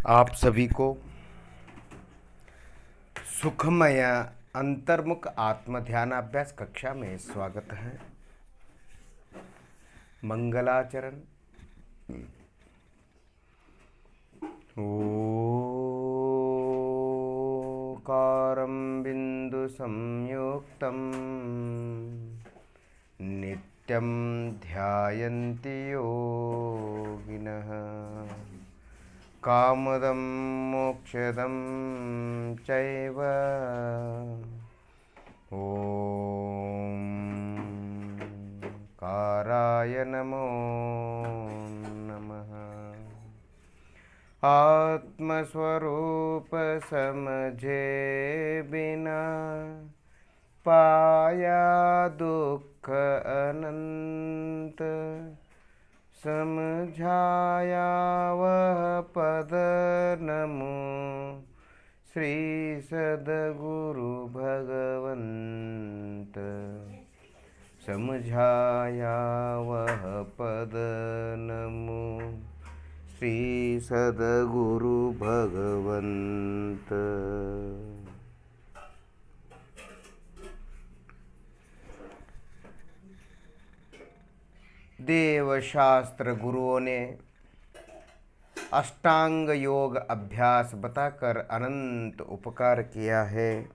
आप सभी को सुखमय अंतर्मुख आत्म ध्यानाभ्यास कक्षा में स्वागत है। मंगलाचरण। ओकारं बिंदु संयुक्तं नित्यं ध्यायन्ति योगिनः कामदं मोक्षदं चैव ॐ काराय नमो नमः। आत्मस्वरूप समझे बिना पाया दुख अनंत, समझाया वह पद नमो श्री सद्गुरु भगवंत। समझाया वह पद नमो श्री सद्गुरु भगवंत। देव शास्त्र गुरुओं ने अष्टांग योग अभ्यास बताकर अनंत उपकार किया है।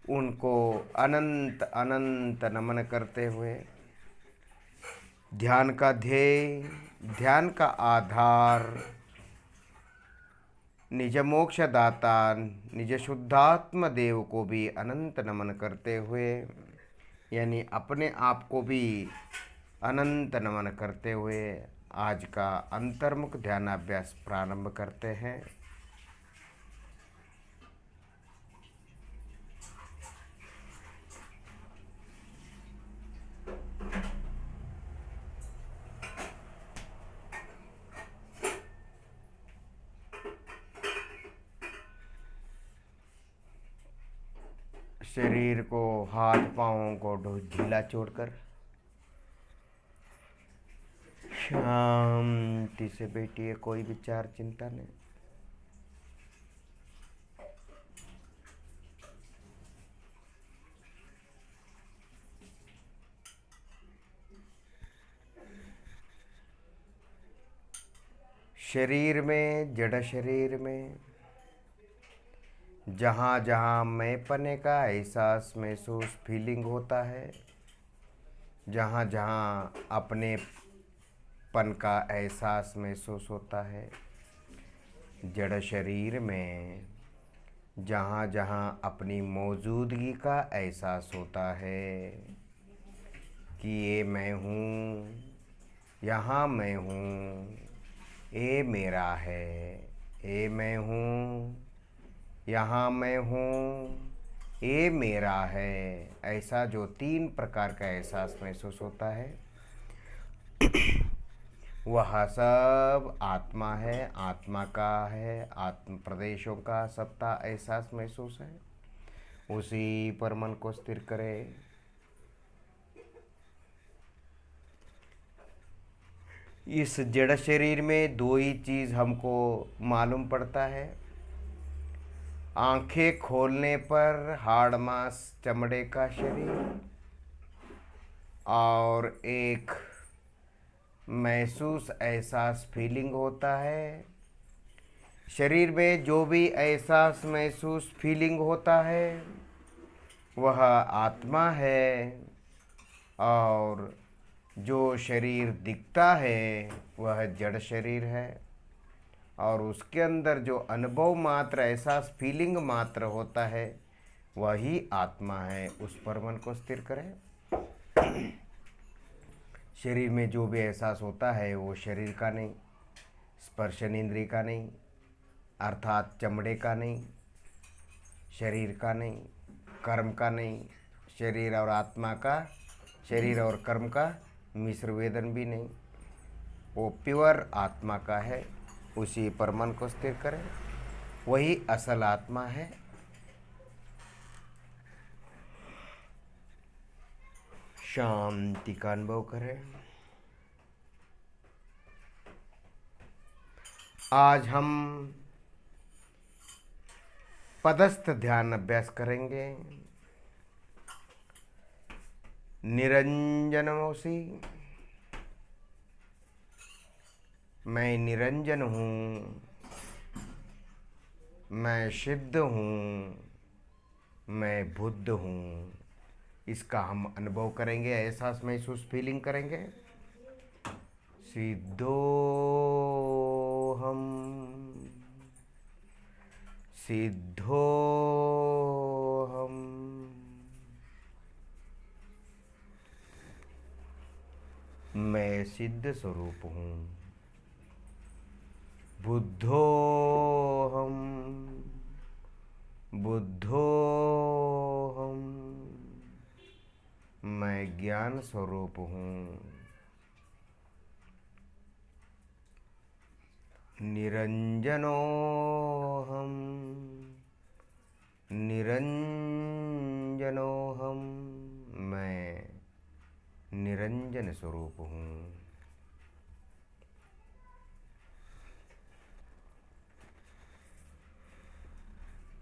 उनको अनंत अनंत नमन करते हुए ध्यान का ध्येय, ध्यान का आधार, निज मोक्षदाता निज शुद्धात्म देव को भी अनंत नमन करते हुए, यानी अपने आप को भी अनंत नमन करते हुए आज का अंतर्मुख ध्यानाभ्यास प्रारंभ करते हैं। शरीर को, हाथ पांवों को ढीला छोड़कर शांति से बैठिए। कोई विचार चिंता नहीं। शरीर में, जड़ शरीर में जहाँ जहाँ मैंपने का एहसास महसूस फीलिंग होता है, जहाँ जहाँ अपने पन का एहसास महसूस होता है, जड़ शरीर में जहाँ जहाँ अपनी मौजूदगी का एहसास होता है कि ये मैं हूँ, यहाँ मैं हूँ, ये मेरा है, ये मैं हूँ, यहाँ मैं हूँ, ये मेरा है, ऐसा जो तीन प्रकार का एहसास महसूस होता है वह सब आत्मा है, आत्मा का है, आत्म प्रदेशों का सबका एहसास महसूस है। उसी पर मन को स्थिर करें। इस जड़ शरीर में दो ही चीज़ हमको मालूम पड़ता है। आंखें खोलने पर हाड़ मांस चमड़े का शरीर, और एक महसूस एहसास फीलिंग होता है। शरीर में जो भी एहसास महसूस फीलिंग होता है वह आत्मा है, और जो शरीर दिखता है वह जड़ शरीर है, और उसके अंदर जो अनुभव मात्र, एहसास फीलिंग मात्र होता है वही आत्मा है। उस पर मन को स्थिर करें। शरीर में जो भी एहसास होता है वो शरीर का नहीं, स्पर्शनेन्द्रिय का नहीं, अर्थात चमड़े का नहीं, शरीर का नहीं, कर्म का नहीं, शरीर और आत्मा का, शरीर और कर्म का मिश्र वेदन भी नहीं, वो प्योर आत्मा का है। उसी पर मन को स्थिर करें। वही असल आत्मा है। शांति का अनुभव करें। आज हम पदस्थ ध्यान अभ्यास करेंगे। निरंजनमोसी, मैं निरंजन हूँ, मैं सिद्ध हूँ, मैं बुद्ध हूँ। इसका हम अनुभव करेंगे, एहसास महसूस फीलिंग करेंगे। सिद्धोहम, सिद्धोहम, मैं सिद्ध स्वरूप हूँ। बुद्धोहम, बुद्धोहम, मैं ज्ञान स्वरूप हूँ। निरंजनोहम, निरंजनोहम, मैं निरंजन स्वरूप हूँ।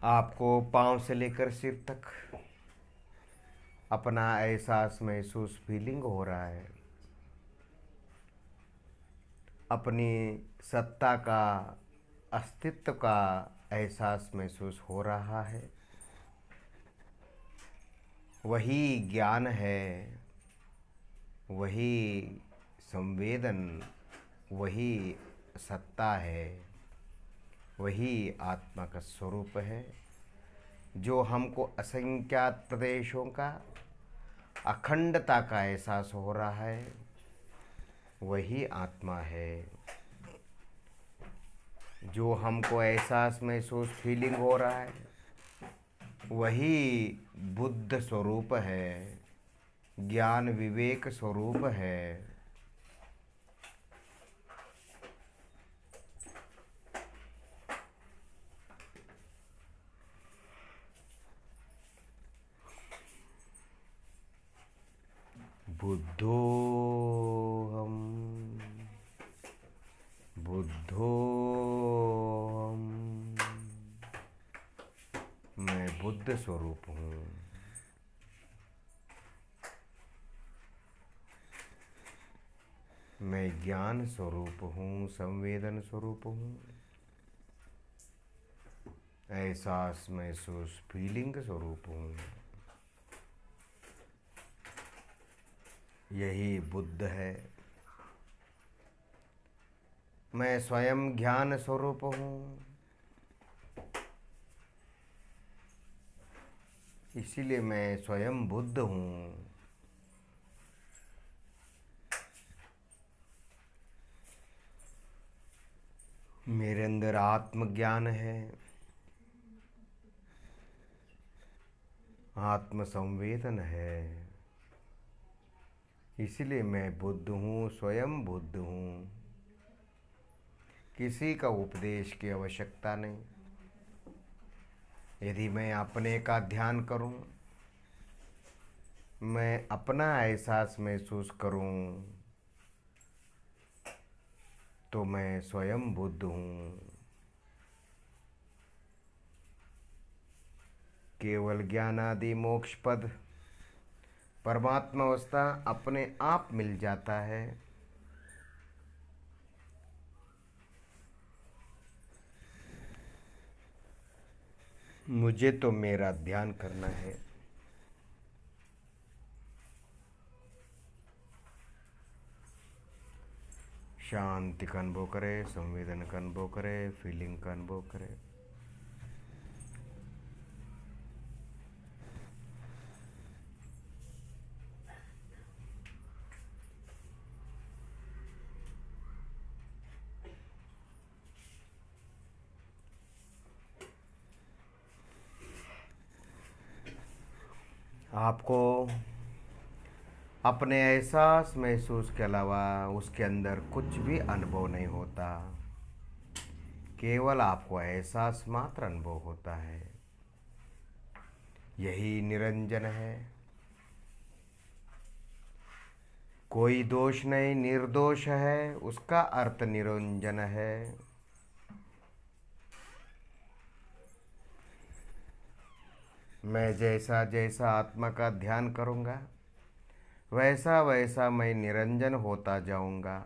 आपको पाँव से लेकर सिर तक अपना एहसास महसूस फीलिंग हो रहा है। अपनी सत्ता का, अस्तित्व का एहसास महसूस हो रहा है। वही ज्ञान है, वही संवेदन, वही सत्ता है, वही आत्मा का स्वरूप है जो हमको असंख्यात प्रदेशों का अखंडता का एहसास हो रहा है। वही आत्मा है जो हमको एहसास महसूस फीलिंग हो रहा है। वही बुद्ध स्वरूप है, ज्ञान विवेक स्वरूप है। बुद्धोहम, बुद्धोहम, मैं बुद्ध स्वरूप हूँ। मैं ज्ञान स्वरूप हूँ, संवेदन स्वरूप हूँ, एहसास महसूस फीलिंग स्वरूप हूँ। यही बुद्ध है। मैं स्वयं ज्ञान स्वरूप हूँ, इसीलिए मैं स्वयं बुद्ध हूँ। मेरे अंदर आत्मज्ञान है, आत्म संवेदन है, इसलिए मैं बुद्ध हूँ, स्वयं बुद्ध हूँ। किसी का उपदेश की आवश्यकता नहीं। यदि मैं अपने का ध्यान करूं, मैं अपना एहसास महसूस करूं, तो मैं स्वयं बुद्ध हूँ। केवल ज्ञानादि मोक्ष पद, परमात्मा अवस्था अपने आप मिल जाता है। मुझे तो मेरा ध्यान करना है। शांति का अनुभव करें, संवेदन का अनुभव करें, फीलिंग का अनुभव करें। आपको अपने एहसास महसूस के अलावा उसके अंदर कुछ भी अनुभव नहीं होता। केवल आपको एहसास मात्र अनुभव होता है। यही निरंजन है। कोई दोष नहीं, निर्दोष है, उसका अर्थ निरंजन है। मैं जैसा जैसा आत्मा का ध्यान करूँगा वैसा वैसा मैं निरंजन होता जाऊँगा।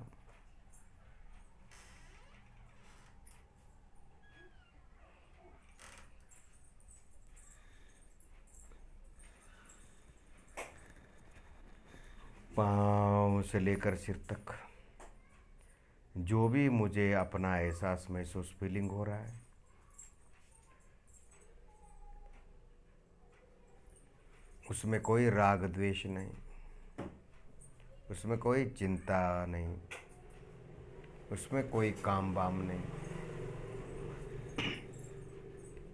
पाँव से लेकर सिर तक जो भी मुझे अपना एहसास महसूस फीलिंग हो रहा है, उसमें कोई राग द्वेष नहीं, उसमें कोई चिंता नहीं, उसमें कोई काम वाम नहीं,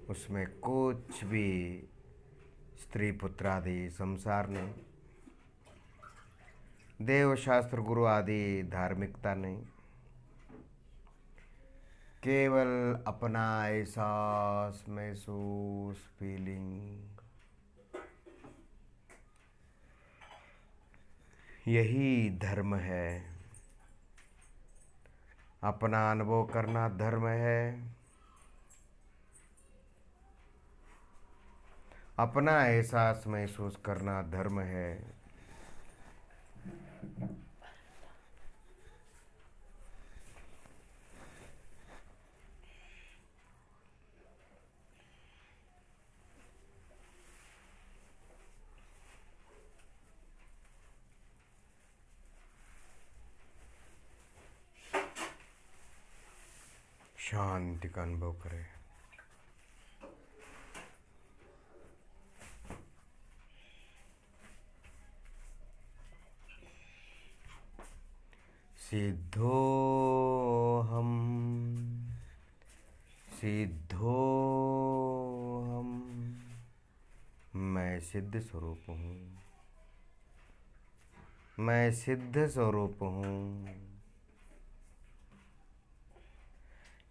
उसमें कुछ भी स्त्री पुत्र आदि संसार नहीं, देव शास्त्र गुरु आदि धार्मिकता नहीं, केवल अपना एहसास महसूस फीलिंग, यही धर्म है। अपना अनुभव करना धर्म है, अपना एहसास महसूस करना धर्म है। शांति का अनुभव करें। सिद्धोहम सिद्धोहम, मैं सिद्ध स्वरूप हूँ, मैं सिद्ध स्वरूप हूँ।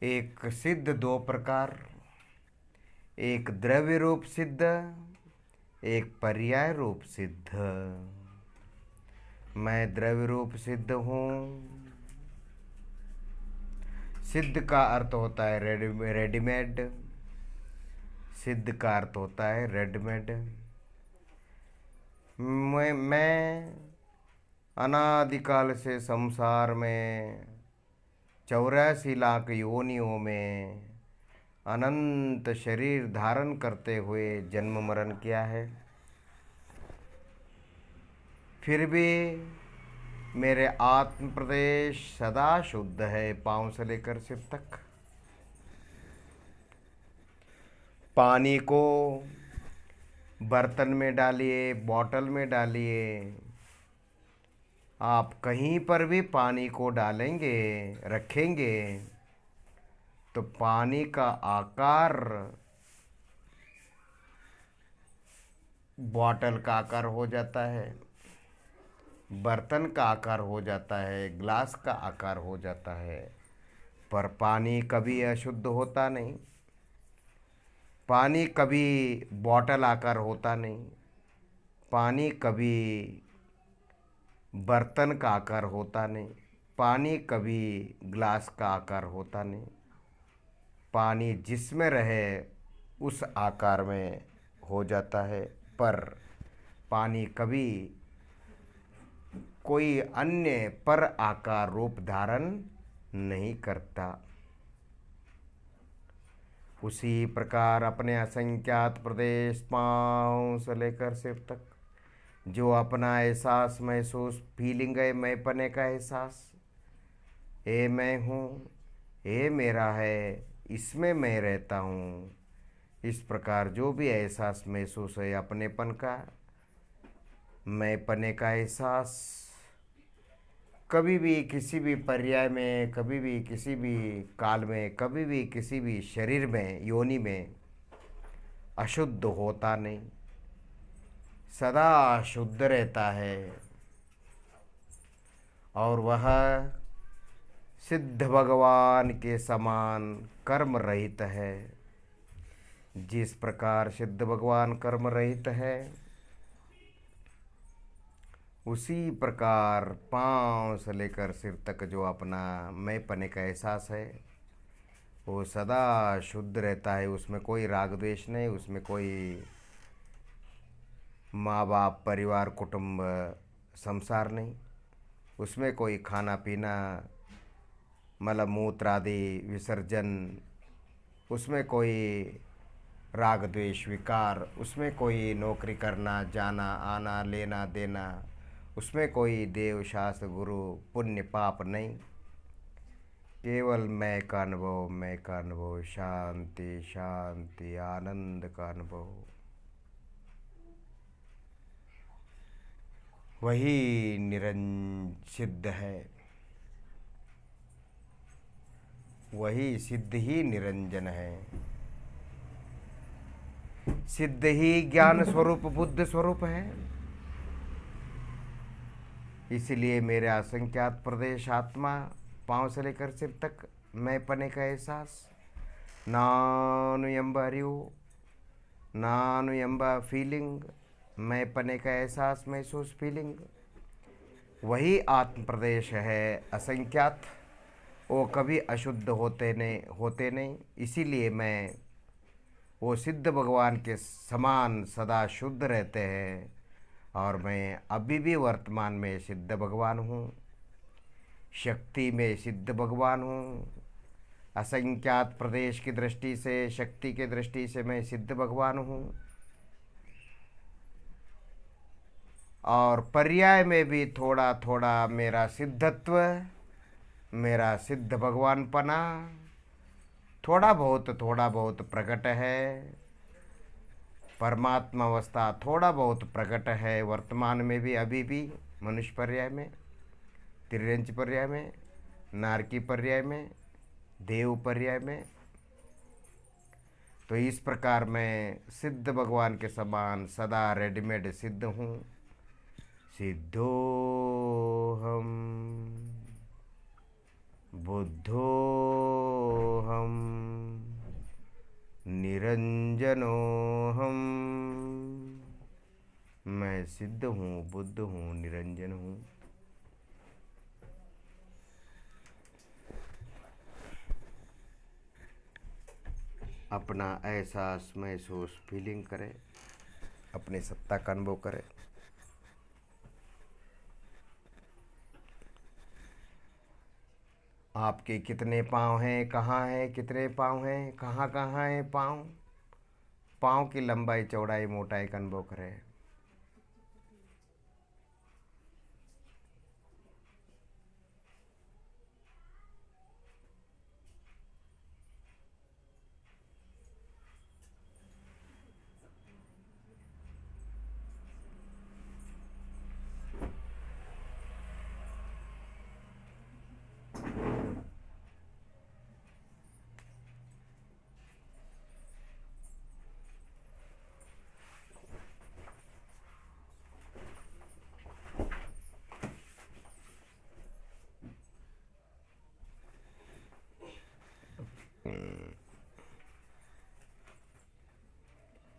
एक सिद्ध दो प्रकार, एक द्रव्य रूप सिद्ध, एक पर्याय रूप सिद्ध। मैं द्रव्य रूप सिद्ध हूँ। सिद्ध का अर्थ होता है रेडीमेड, सिद्ध का अर्थ होता है रेडीमेड। मैं अनादिकाल से संसार में 84 लाख योनियों में अनंत शरीर धारण करते हुए जन्म मरण किया है, फिर भी मेरे आत्म प्रदेश सदा शुद्ध है। पाँव से लेकर सिर तक पानी को बर्तन में डालिए, बॉटल में डालिए, आप कहीं पर भी पानी को डालेंगे, रखेंगे तो पानी का आकार बॉटल का आकार हो जाता है, बर्तन का आकार हो जाता है, ग्लास का आकार हो जाता है, पर पानी कभी अशुद्ध होता नहीं। पानी कभी बॉटल आकार होता नहीं, पानी कभी बर्तन का आकार होता नहीं, पानी कभी ग्लास का आकार होता नहीं। पानी जिसमें रहे उस आकार में हो जाता है, पर पानी कभी कोई अन्य पर आकार रूप धारण नहीं करता। उसी प्रकार अपने असंख्यात प्रदेश पाँव से लेकर सिर तक जो अपना एहसास महसूस फीलिंग है, मैं पने का एहसास, ये मैं हूँ, ये मेरा है, इसमें मैं रहता हूँ, इस प्रकार जो भी एहसास महसूस है अपनेपन का, मैं पने का एहसास, कभी भी किसी भी पर्याय में, कभी भी किसी भी काल में, कभी भी किसी भी शरीर में, योनि में अशुद्ध होता नहीं, सदा शुद्ध रहता है। और वह सिद्ध भगवान के समान कर्म रहित है। जिस प्रकार सिद्ध भगवान कर्म रहित है, उसी प्रकार पाँव से लेकर सिर तक जो अपना मैं पने का एहसास है वो सदा शुद्ध रहता है। उसमें कोई राग द्वेष नहीं, उसमें कोई माँ बाप, परिवार, कुटुंब, संसार नहीं। उसमें कोई खाना पीना, मल मूत्र आदि विसर्जन, उसमें कोई राग द्वेष विकार, उसमें कोई नौकरी करना, जाना आना, लेना देना, उसमें कोई देव शास्त्र गुरु पुण्य पाप नहीं। केवल मैं का अनुभव, मैं का अनुभव, शांति शांति, आनंद का अनुभव। वही सिद्ध है, वही सिद्ध ही निरंजन है। सिद्ध ही ज्ञान स्वरूप बुद्ध स्वरूप है। इसलिए मेरे असंख्यात प्रदेश आत्मा, पांव से लेकर सिर तक मैं पने का एहसास, नानु ಎಂಬ ಅರಿವು, नानु ಎಂಬ फीलिंग, मैं पने का एहसास, महसूस फीलिंग, वही आत्म प्रदेश है असंख्यात। वो कभी अशुद्ध होते नहीं। इसीलिए मैं वो सिद्ध भगवान के समान सदा शुद्ध रहते हैं। और मैं अभी भी वर्तमान में सिद्ध भगवान हूँ, शक्ति में सिद्ध भगवान हूँ। असंख्यात प्रदेश की दृष्टि से, शक्ति की दृष्टि से मैं सिद्ध भगवान हूँ। और पर्याय में भी थोड़ा थोड़ा मेरा सिद्धत्व, मेरा सिद्ध भगवानपना थोड़ा बहुत प्रकट है। परमात्मा अवस्था थोड़ा बहुत प्रकट है वर्तमान में भी, अभी भी, मनुष्य पर्याय में, त्रिरंच पर्याय में, नारकी पर्याय में, देव पर्याय में। तो इस प्रकार मैं सिद्ध भगवान के समान सदा रेडीमेड सिद्ध हूँ। सिद्धोहम बुद्धोहम निरंजनोहम। मैं सिद्ध हूँ, बुद्ध हूँ, निरंजन हूँ। अपना एहसास, महसूस, फीलिंग करें, अपनी सत्ता का अनुभव करें। आपके कितने पाँव हैं, कहाँ हैं, कितने पाँव हैं, कहाँ कहाँ हैं पाँव, पाँव की लंबाई, चौड़ाई, मोटाई का अनुभव करें।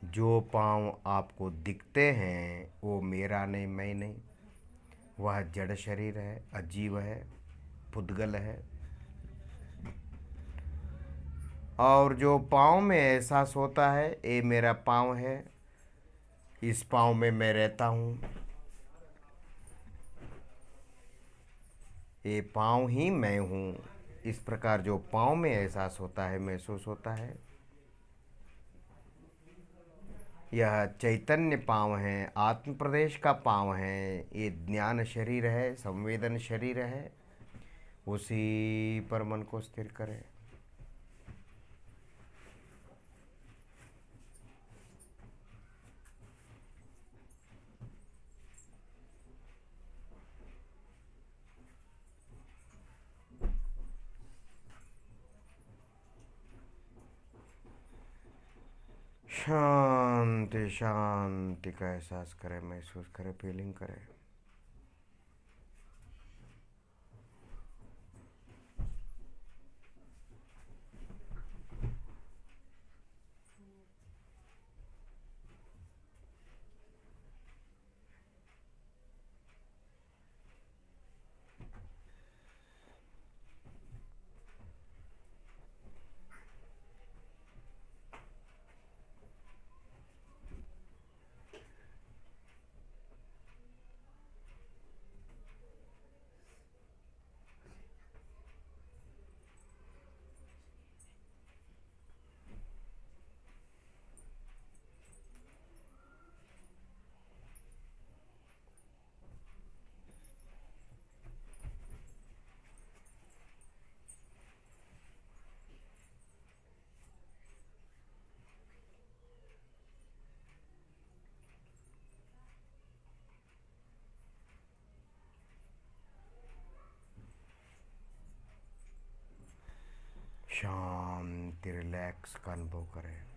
जो पाँव आपको दिखते हैं वो मेरा नहीं, मैं नहीं। वह जड़ शरीर है, अजीव है, पुद्गल है। और जो पाँव में एहसास होता है ये मेरा पाँव है, इस पाँव में मैं रहता हूँ, ये पाँव ही मैं हूँ। इस प्रकार जो पाँव में एहसास होता है, महसूस होता है, यह चैतन्य पाँव है, आत्म प्रदेश का पाँव है। ये ज्ञान शरीर है, संवेदन शरीर है। उसी पर मन को स्थिर करें। शांति शांति का एहसास करें, महसूस करें, फीलिंग करें। शांति, रिलैक्स का अनुभव करें।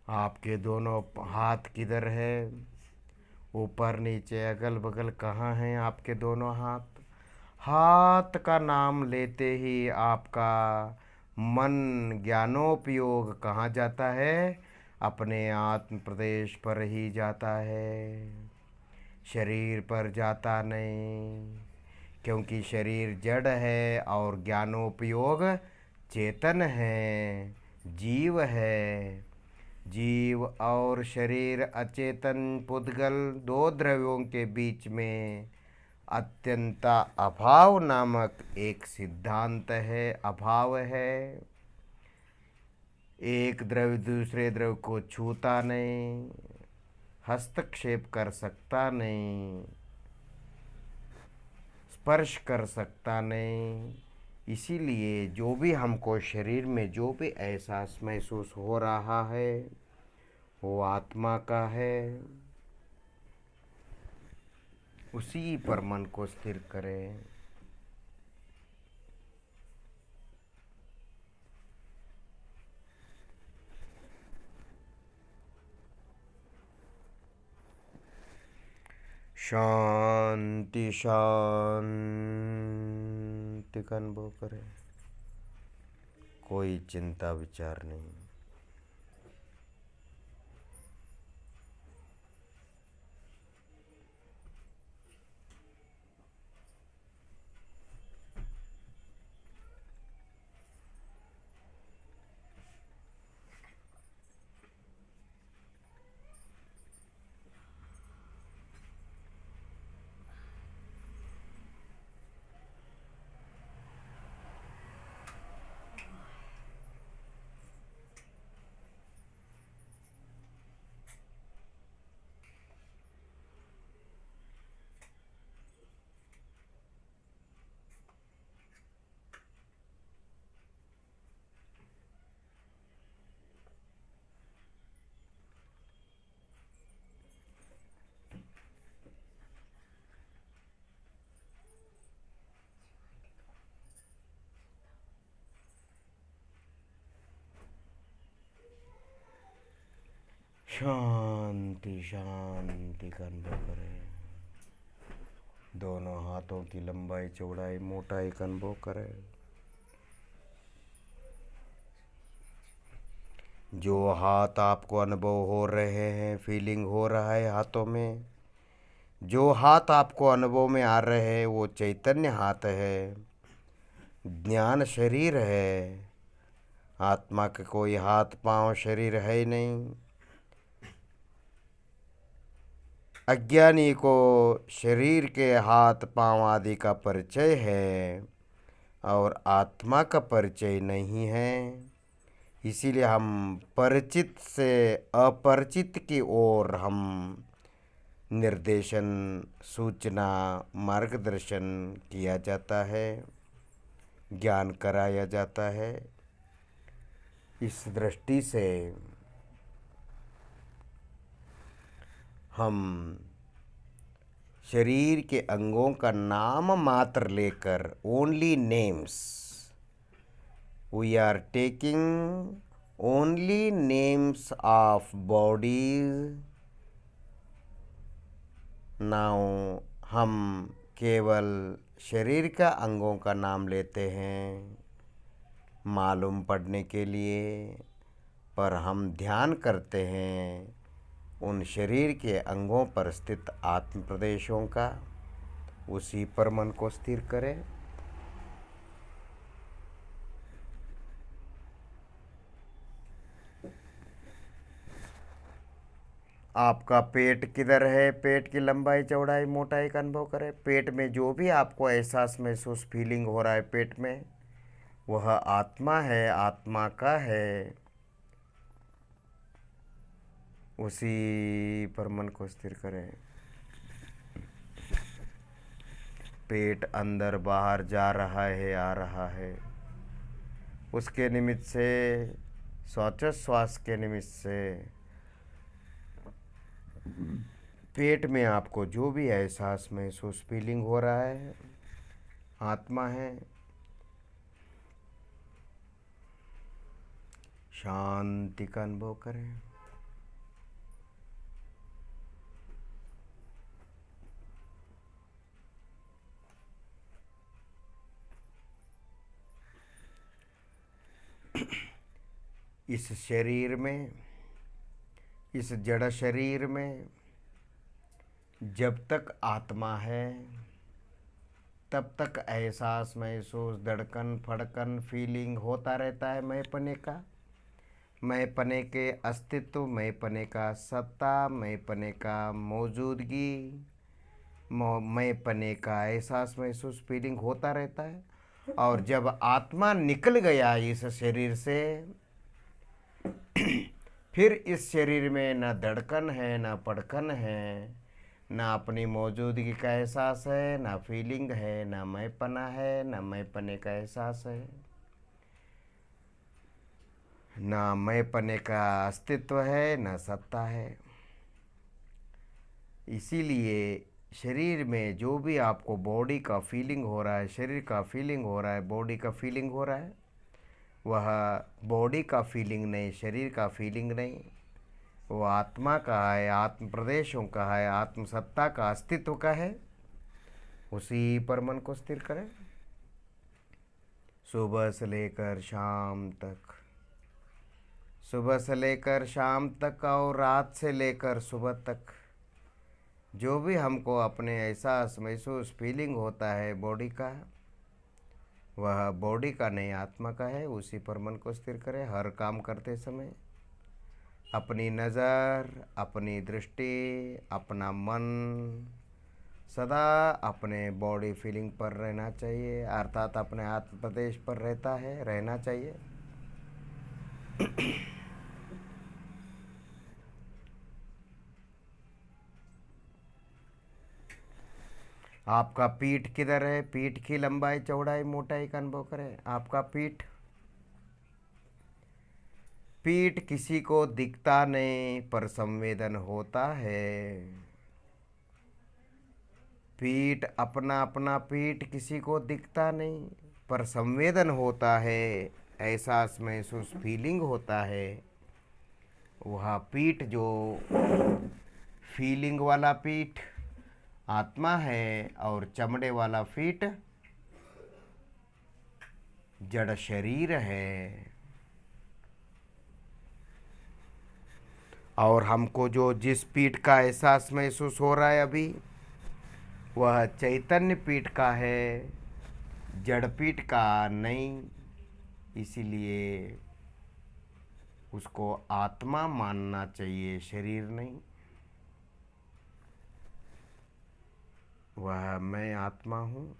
आपके दोनों हाथ किधर है? ऊपर नीचे अगल बगल कहाँ हैं आपके दोनों हाथ? हाथ का नाम लेते ही आपका मन ज्ञानोपयोग कहाँ जाता है? अपने आत्म प्रदेश पर ही जाता है, शरीर पर जाता नहीं, क्योंकि शरीर जड़ है और ज्ञानोपयोग चेतन है, जीव है। जीव और शरीर अचेतन पुद्गल दो द्रव्यों के बीच में अत्यंत अभाव नामक एक सिद्धांत है, अभाव है। एक द्रव्य दूसरे द्रव्य को छूता नहीं, हस्तक्षेप कर सकता नहीं, स्पर्श कर सकता नहीं। इसीलिए जो भी हमको शरीर में जो भी एहसास महसूस हो रहा है वो आत्मा का है। उसी पर मन को स्थिर करें। शांति शांति का अनुभव करें। कोई चिंता विचार नहीं। शांति शांति का अनुभव करें। दोनों हाथों की लंबाई चौड़ाई मोटाई का अनुभव करें। जो हाथ आपको अनुभव हो रहे हैं, फीलिंग हो रहा है हाथों में, जो हाथ आपको अनुभव में आ रहे हैं वो चैतन्य हाथ है, ज्ञान शरीर है। आत्मा के कोई हाथ पांव शरीर है ही नहीं। अज्ञानी को शरीर के हाथ पांव आदि का परिचय है और आत्मा का परिचय नहीं है। इसीलिए हम परिचित से अपरिचित की ओर हम निर्देशन, सूचना, मार्गदर्शन किया जाता है, ज्ञान कराया जाता है। इस दृष्टि से हम शरीर के अंगों का नाम मात्र लेकर, only names, we are taking only names of bodies. Now हम केवल शरीर का अंगों का नाम लेते हैं मालूम पड़ने के लिए, पर हम ध्यान करते हैं उन शरीर के अंगों पर स्थित आत्म प्रदेशों का। उसी पर मन को स्थिर करें। आपका पेट किधर है, पेट की लंबाई चौड़ाई मोटाई का अनुभव करें। पेट में जो भी आपको एहसास महसूस फीलिंग हो रहा है पेट में, वह आत्मा है, आत्मा का है। उसी पर मन को स्थिर करें। पेट अंदर बाहर जा रहा है, आ रहा है, उसके निमित्त से, श्वासोच्छ्वास के निमित्त से पेट में आपको जो भी एहसास महसूस फीलिंग हो रहा है, आत्मा है। शांति का अनुभव करें। इस शरीर में, इस जड़ शरीर में जब तक आत्मा है तब तक एहसास महसूस, धड़कन फड़कन फीलिंग होता रहता है मैंपने का, मैंपने के अस्तित्व, मैंपने का सत्ता, मैंपने का मौजूदगी, मैंपने का एहसास महसूस फीलिंग होता रहता है। और जब आत्मा निकल गया इस शरीर से, फिर इस शरीर में न धड़कन है, न पड़कन है, न अपनी मौजूदगी का एहसास है, न फीलिंग है, न मैंपना है, न मैंपने का एहसास है, न मैंपने का अस्तित्व है, न सत्ता है। इसीलिए शरीर में जो भी आपको बॉडी का फीलिंग हो रहा है, शरीर का फीलिंग हो रहा है, बॉडी का फीलिंग हो रहा है, वह बॉडी का फीलिंग नहीं, शरीर का फीलिंग नहीं, वो आत्मा का है, आत्म प्रदेशों का है, आत्मसत्ता का, अस्तित्व का है। उसी पर मन को स्थिर करें। सुबह से लेकर शाम तक, सुबह से लेकर शाम तक और रात से लेकर सुबह तक जो भी हमको अपने एहसास महसूस फीलिंग होता है बॉडी का, वह बॉडी का नहीं, आत्मा का है। उसी पर मन को स्थिर करें। हर काम करते समय अपनी नज़र, अपनी दृष्टि, अपना मन सदा अपने बॉडी फीलिंग पर रहना चाहिए, अर्थात अपने आत्म प्रदेश पर रहना चाहिए। आपका पीठ किधर है, पीठ की लंबाई चौड़ाई मोटाई का अनुभव करें। आपका पीठ, पीठ किसी को दिखता नहीं पर संवेदन होता है। पीठ अपना अपना पीठ किसी को दिखता नहीं पर संवेदन होता है, एहसास महसूस फीलिंग होता है। वह पीठ जो फीलिंग वाला पीठ आत्मा है, और चमड़े वाला पीठ जड़ शरीर है। और हमको जो जिस पीठ का एहसास महसूस हो रहा है अभी, वह चैतन्य पीठ का है, जड़ पीठ का नहीं। इसीलिए उसको आत्मा मानना चाहिए, शरीर नहीं। वह मैं आत्मा हूँ।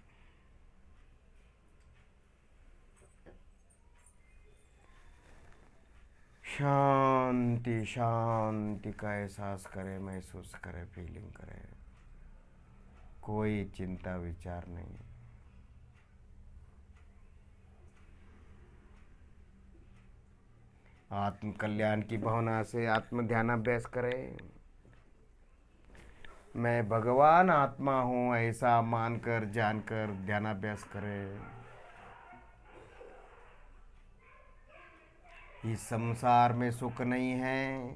शांति, शांति का एहसास करें, महसूस करें, फीलिंग करें। कोई चिंता विचार नहीं। आत्म कल्याण की भावना से आत्म ध्यानाभ्यास करें। मैं भगवान आत्मा हूँ ऐसा मानकर जानकर ध्यानाभ्यास करें। इस संसार में सुख नहीं है,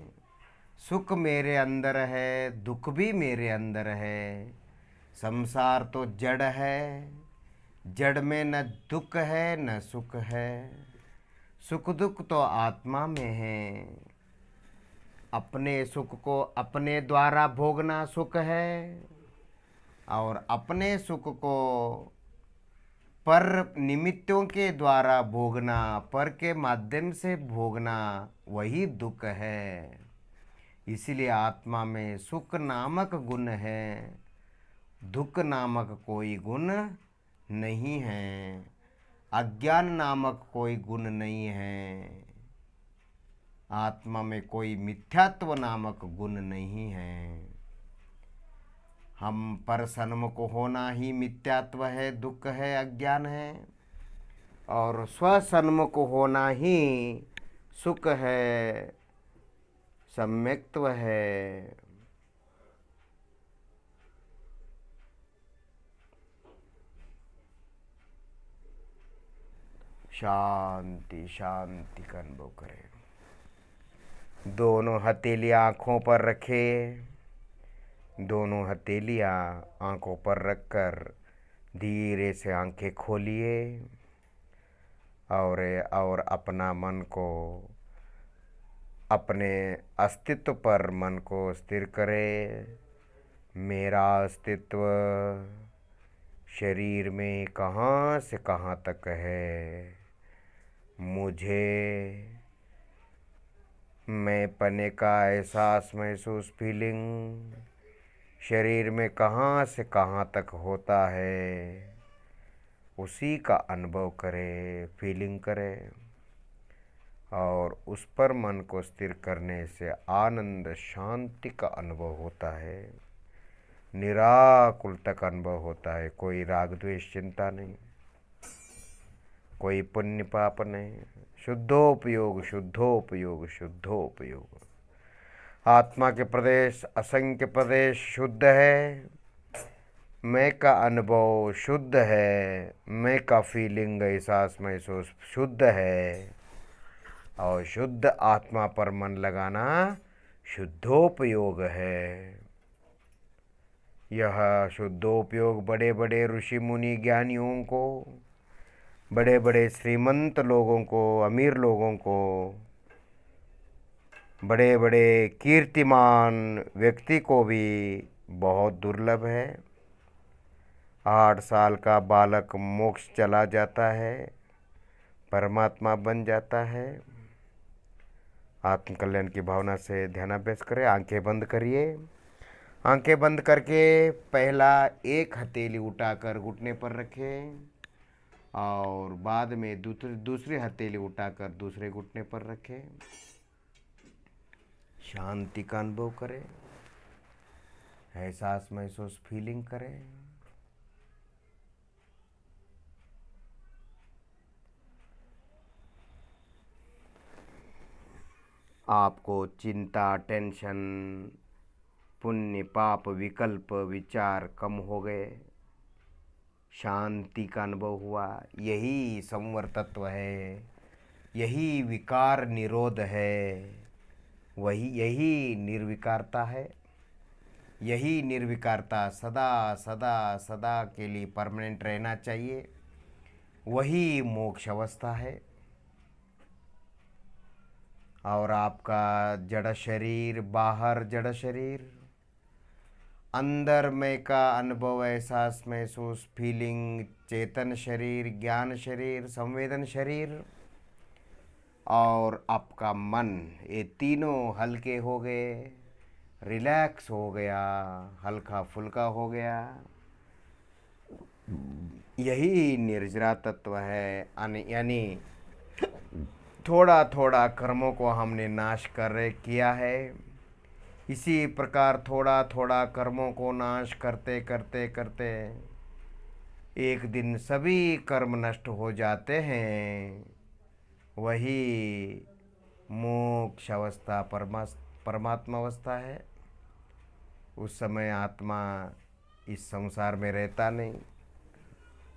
सुख मेरे अंदर है, दुख भी मेरे अंदर है। संसार तो जड़ है, जड़ में न दुख है न सुख है। सुख दुख तो आत्मा में है। अपने सुख को अपने द्वारा भोगना सुख है, और अपने सुख को पर निमित्तों के द्वारा भोगना, पर के माध्यम से भोगना, वही दुख है। इसीलिए आत्मा में सुख नामक गुण है, दुख नामक कोई गुण नहीं है, अज्ञान नामक कोई गुण नहीं है, आत्मा में कोई मिथ्यात्व नामक गुण नहीं है। हम पर सन्मुख होना ही मिथ्यात्व है, दुख है, अज्ञान है, और स्वसन्मुख होना ही सुख है, सम्यक्त्व है। शांति शांति का अनुभव करें। दोनों हथेलियां आँखों पर रखे, दोनों हथेलियां आँखों पर रखकर धीरे से आंखें खोलिए और अपना मन को अपने अस्तित्व पर मन को स्थिर करें। मेरा अस्तित्व शरीर में कहाँ से कहाँ तक है, मुझे मैं पने का एहसास महसूस फीलिंग शरीर में कहाँ से कहाँ तक होता है, उसी का अनुभव करें, फीलिंग करें, और उस पर मन को स्थिर करने से आनंद शांति का अनुभव होता है, निराकुल तक अनुभव होता है। कोई राग द्वेष चिंता नहीं, कोई पुण्य पाप नहीं, शुद्धोपयोग शुद्धोपयोग शुद्धोपयोग। आत्मा के प्रदेश असंख्य प्रदेश शुद्ध है, मैं का अनुभव शुद्ध है, मैं का फीलिंग एहसास महसूस शुद्ध है, और शुद्ध आत्मा पर मन लगाना शुद्धोपयोग है। यह शुद्धोपयोग बड़े बड़े ऋषि मुनि ज्ञानियों को, बड़े बड़े श्रीमंत लोगों को, अमीर लोगों को, बड़े बड़े कीर्तिमान व्यक्ति को भी बहुत दुर्लभ है। 8 साल का बालक मोक्ष चला जाता है, परमात्मा बन जाता है। आत्म कल्याण की भावना से ध्यानाभ्यास करें। आंखें बंद करिए। आंखें बंद करके पहला एक हथेली उठाकर घुटने पर रखें, और बाद में दूसरी हथेली उठाकर दूसरे घुटने पर रखें। शांति का अनुभव करें, एहसास महसूस फीलिंग करें। आपको चिंता, टेंशन, पुण्य पाप विकल्प विचार कम हो गए, शांति का अनुभव हुआ। यही संवर तत्व है, यही विकार निरोध है, यही निर्विकारता है। यही निर्विकारता सदा सदा सदा के लिए परमानेंट रहना चाहिए। वही मोक्ष अवस्था है। और आपका जड़ शरीर, बाहर जड़ शरीर, अंदर में का अनुभव, एहसास महसूस फीलिंग, चेतन शरीर, ज्ञान शरीर, संवेदन शरीर, और आपका मन, ये तीनों हल्के हो गए, रिलैक्स हो गया, हल्का फुल्का हो गया। यही निर्जरा तत्व है। यानी थोड़ा थोड़ा कर्मों को हमने नाश किया है। इसी प्रकार थोड़ा थोड़ा कर्मों को नाश करते करते करते एक दिन सभी कर्म नष्ट हो जाते हैं। वही मोक्ष अवस्था, परमात्मा अवस्था है। उस समय आत्मा इस संसार में रहता नहीं,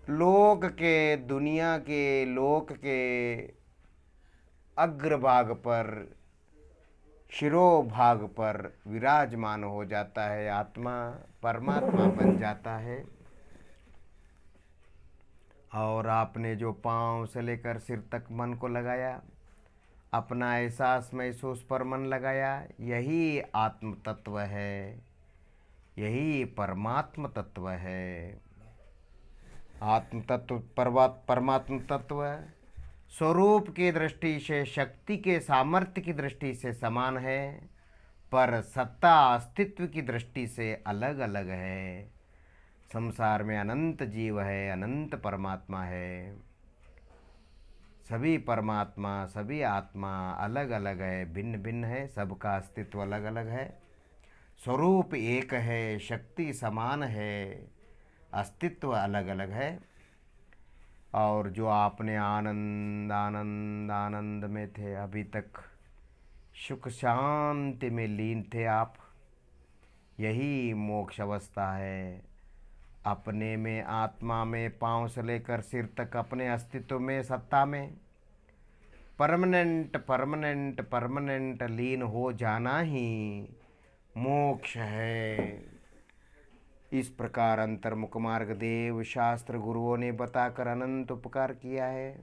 लोक के, दुनिया के, लोक के अग्रभाग पर, शिरोभाग पर विराजमान हो जाता है। आत्मा परमात्मा बन जाता है। और आपने जो पाँव से लेकर सिर तक मन को लगाया, अपना एहसास महसूस पर मन लगाया, यही आत्म तत्व है, यही परमात्म तत्व है। आत्म तत्व, परमात्म तत्व स्वरूप की दृष्टि से, शक्ति के सामर्थ्य की दृष्टि से समान है, पर सत्ता अस्तित्व की दृष्टि से अलग अलग है। संसार में अनंत जीव है, अनंत परमात्मा है। सभी परमात्मा, सभी आत्मा अलग अलग है, भिन्न भिन्न है, सबका अस्तित्व अलग अलग है। स्वरूप एक है, शक्ति समान है, अस्तित्व अलग अलग है। और जो आपने आनंद आनंद आनंद में थे, अभी तक सुख शांति में लीन थे आप, यही मोक्ष अवस्था है। अपने में, आत्मा में, पांव से लेकर सिर तक अपने अस्तित्व में, सत्ता में परमानेंट परमानेंट परमानेंट लीन हो जाना ही मोक्ष है। इस प्रकार अंतर्मुख मार्ग देव शास्त्र गुरुओं ने बताकर अनंत उपकार किया है।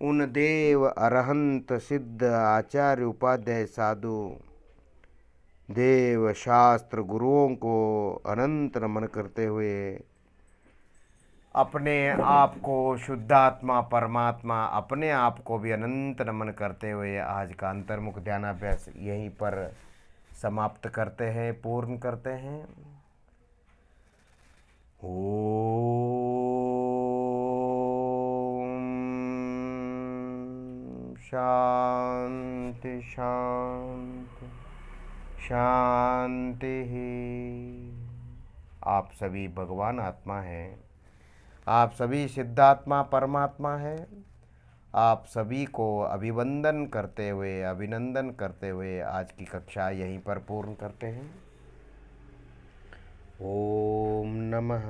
उन देव अरहंत सिद्ध आचार्य उपाध्याय साधु देव शास्त्र गुरुओं को अनंत नमन करते हुए अपने आप को शुद्धात्मा परमात्मा, अपने आप को भी अनंत नमन करते हुए आज का अंतर्मुख ध्यानाभ्यास यहीं पर समाप्त करते हैं, पूर्ण करते हैं। ओम शांति शांति शांति। आप सभी भगवान आत्मा हैं, आप सभी सिद्धात्मा परमात्मा हैं। आप सभी को अभिवंदन करते हुए, अभिनंदन करते हुए आज की कक्षा यहीं पर पूर्ण करते हैं। ओम नमः।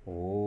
ओम